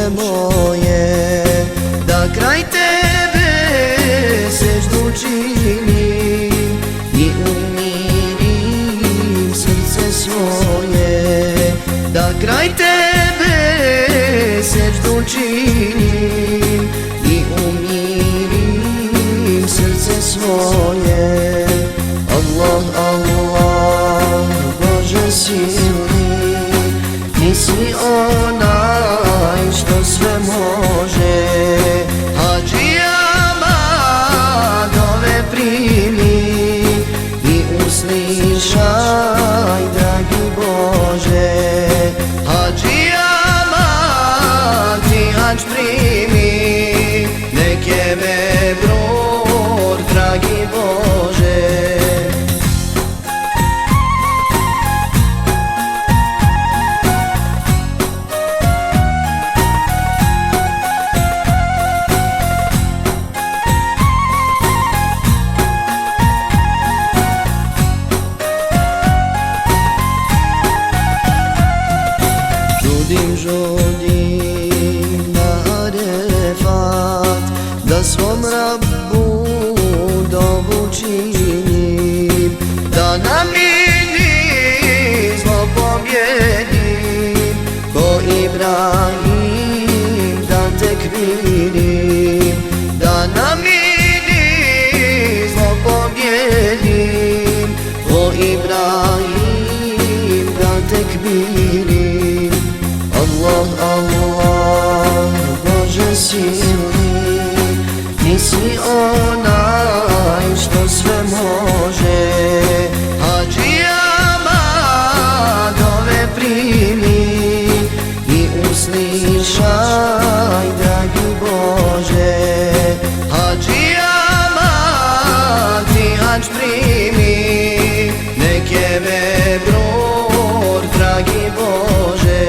duše moje, da kraj tebe seždu činim i umirim srce svoje, da kraj tebe seždu činim i umirim srce svoje. Allah, Allah, Bože silni, ti si onaj što sve može. Hadžijama dove primi i uslišaj, dragi Bože. Hadžijama ti hađ primi, nek je mebrur, dragi Bože. Žudim na Arefat, da svom Rabbu dovu činim, da namiri zlo pobjedim, ko Ibrahim da tekbirim, da namiri zlo pobjedim, ko Ibrahim da tekbirim. Allah, Allah, Bože silni, ti si onaj što sve može. Hadžijama dove primi i uslišaj, dragi Bože. Hadžijama ti hađ primi, nek je mebrur, dragi Bože.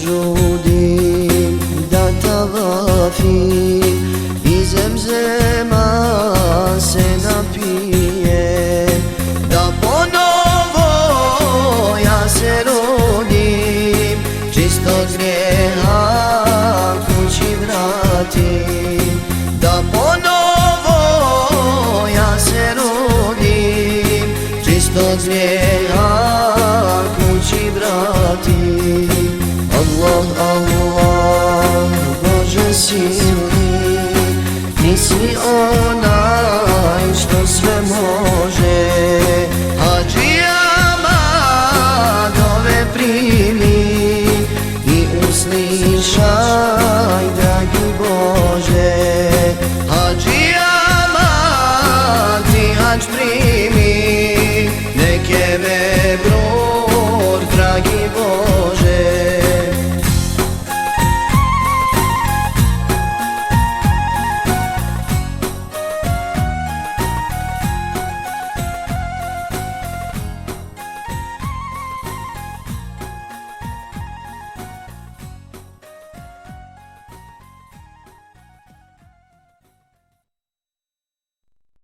Žudim da tavafim i zemzema se napije, da ponovo ja se rodim, čistog grijeha kući vratim, da ponovo ja se rodim, čistog grijeha kući vratim. Allah, Allah, Bože silni, ti si onaj što sve može.